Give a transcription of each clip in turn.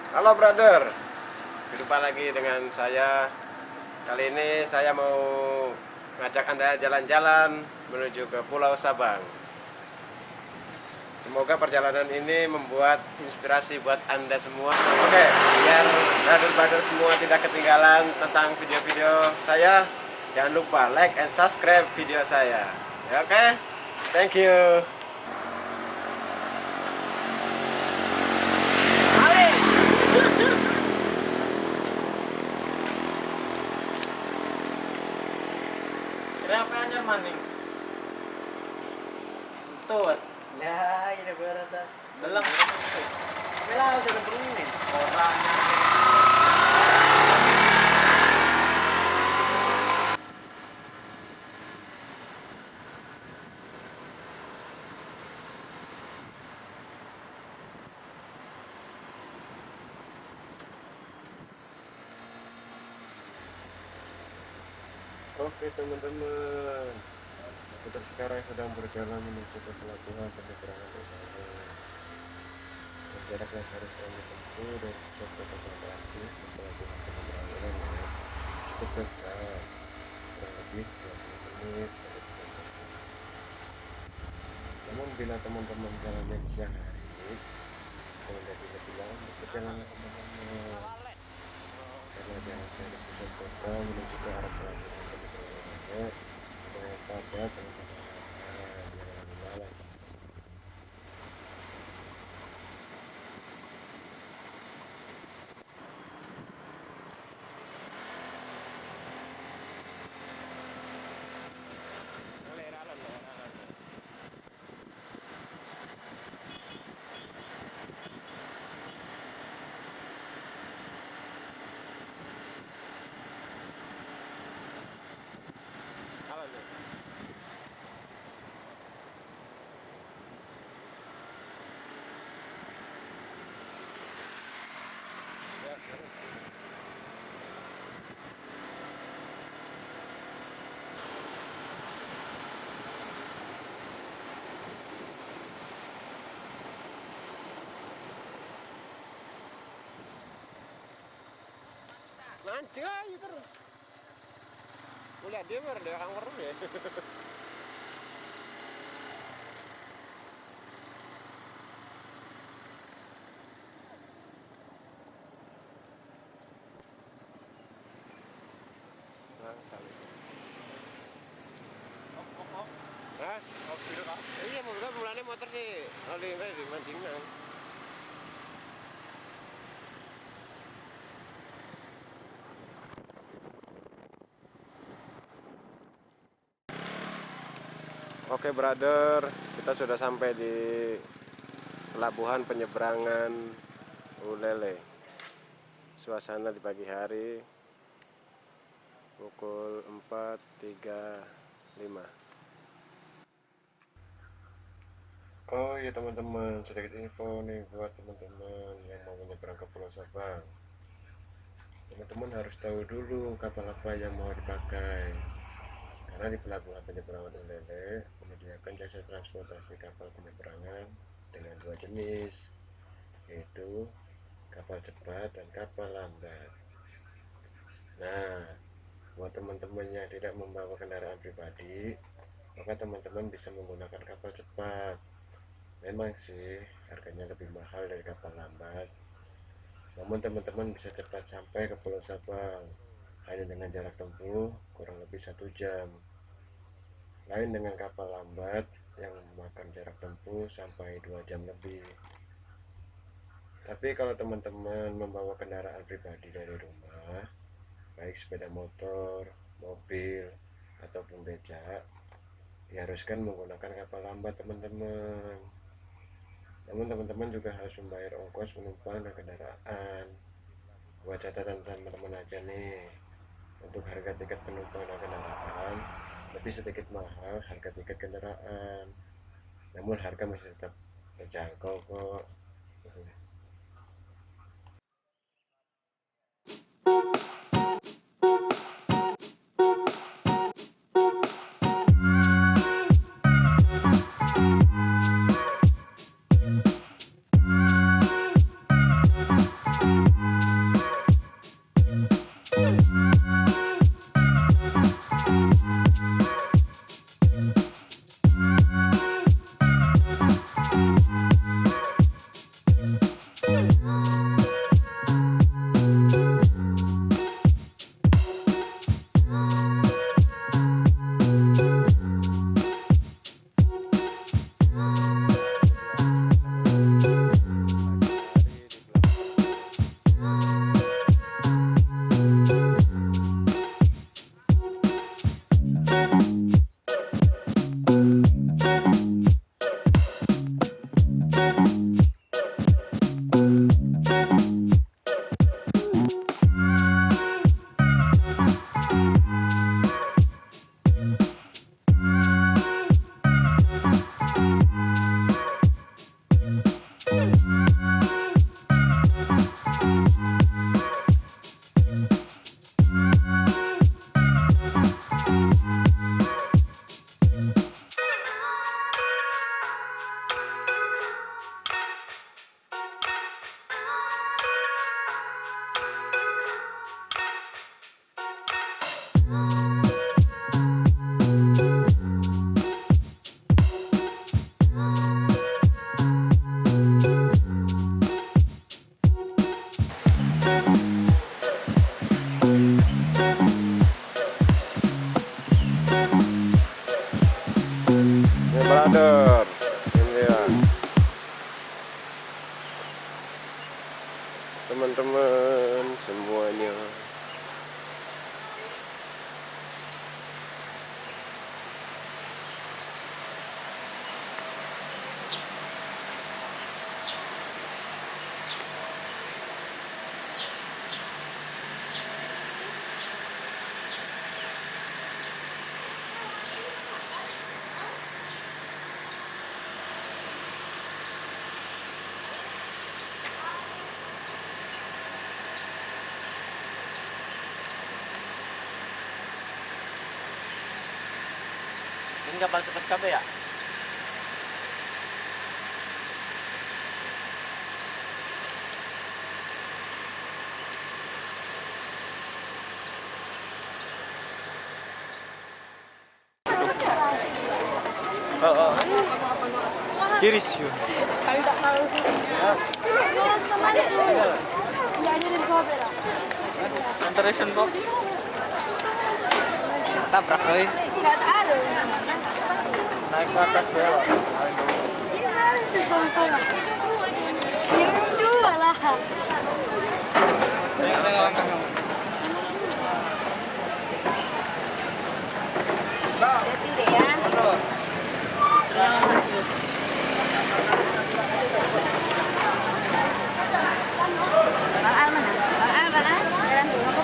Halo brother, berjumpa lagi dengan saya. Kali ini saya mau ngajak Anda jalan-jalan menuju ke Pulau Sabang. Semoga perjalanan ini membuat inspirasi buat Anda semua. Oke, biar brother-brother semua tidak ketinggalan tentang video-video saya, jangan lupa like and subscribe video saya. Ya, oke? Thank you. Kenapa hanya maning? Tuh, ya ini berasa. Dalam. Belau sudah beruni. Orangnya. Oke teman-teman, kita sekarang sedang berjalan menuju ke pelabuhan penyeberangan Sabang. Jarak yang harus kami tempuh dari pusat kota Karawaci ke pelabuhan penyeberangan cukup dekat, kurang lebih 20 menit dari tempat. Namun bila teman-teman jalannya di siang hari, bisa menjadi lebih lama perjalanan teman-teman, karena jarak dari pusat kota menuju ke arah pelabuhan penyeberangan lumayan padat dan jangan lalu lalang. Mancing aja terus. Lihat dia baru dia akan terus ya. Hah? Iya, mobilnya mulanya motor sih. Oh, di mancingan. Oke brother, kita sudah sampai di pelabuhan penyeberangan Ulele. Suasana di pagi hari pukul 4.35. Oh iya teman-teman, sedikit info nih buat teman-teman yang mau menyeberang ke Pulau Sabang. Teman-teman harus tahu dulu kapal apa yang mau dipakai. Karena di pelabuhan penyeberangan Ulele menyediakan jasa transportasi kapal penyeberangan dengan dua jenis, yaitu kapal cepat dan kapal lambat. Nah, buat teman-teman yang tidak membawa kendaraan pribadi, maka teman-teman bisa menggunakan kapal cepat. Memang sih harganya lebih mahal dari kapal lambat, namun teman-teman bisa cepat sampai ke Pulau Sabang hanya dengan jarak tempuh kurang lebih 1 jam. Lain dengan kapal lambat yang memakan jarak tempuh sampai 2 jam lebih. Tapi kalau teman-teman membawa kendaraan pribadi dari rumah, baik sepeda motor, mobil, ataupun becak, diharuskan menggunakan kapal lambat teman-teman. Namun teman-teman juga harus membayar ongkos penumpang dan kendaraan. Buat catatan teman-teman aja nih, untuk harga tiket penumpang dan kendaraan lebih sedikit mahal harga tiket kendaraan, namun harga masih tetap terjangkau kok. teman-teman semuanya. Ini kapal cepat kabeh ya? Oh. Kiri sih. Kami tak tahu. Interesan kok. Tabrak euy. Enggak ada. Naik ke atas ya, Pak. Yang dua lah. Tidak ya. Bang mana? Bang jalan dulu apa?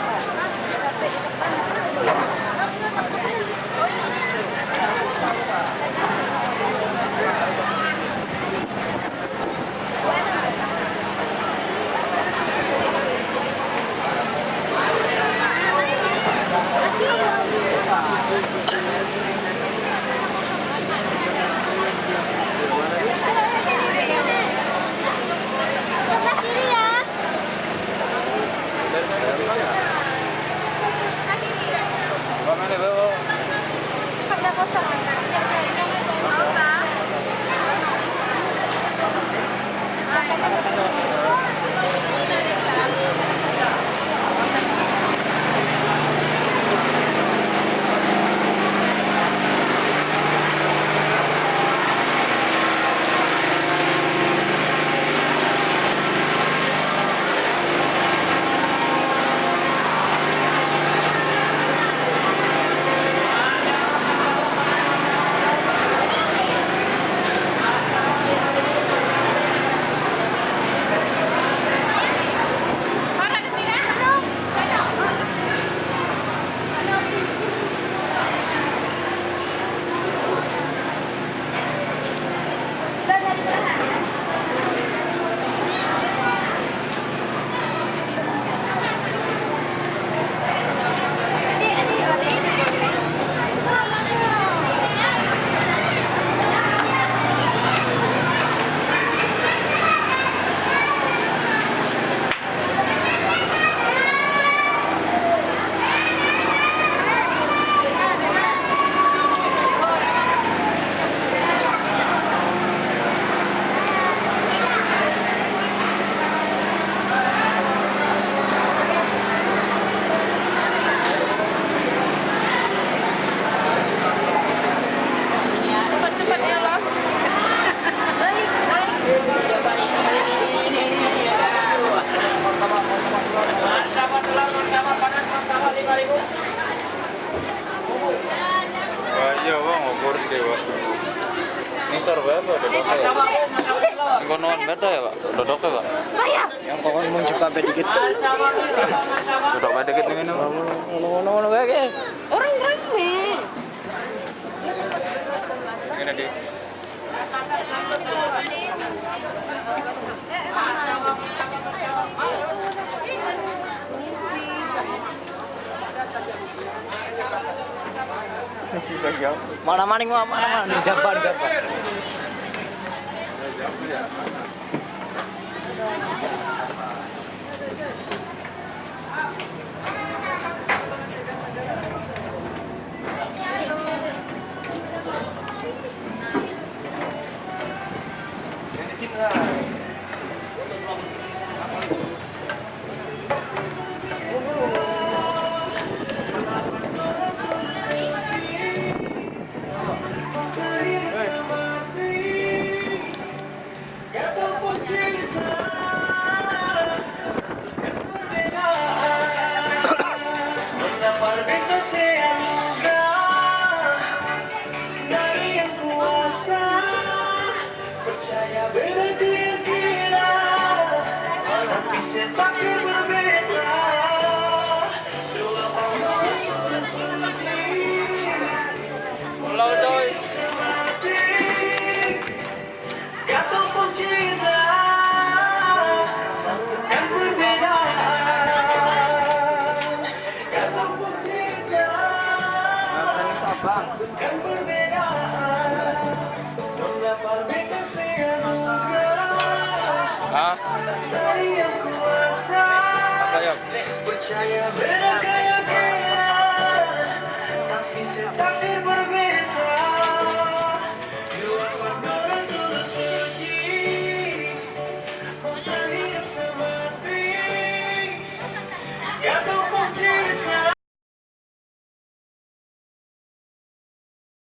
Iya bang, ngukur sih bang. Nisor berapa dodoknya ya? Konon beda ya pak? Dodoknya pak? Yang kokon mung coba dikit. Dodok beda dikit nih minum. Ngono wae. Orang rame. Gini di. Mana maning mana jabar. percaya beda keyakinan, tapi setakdir berbeda.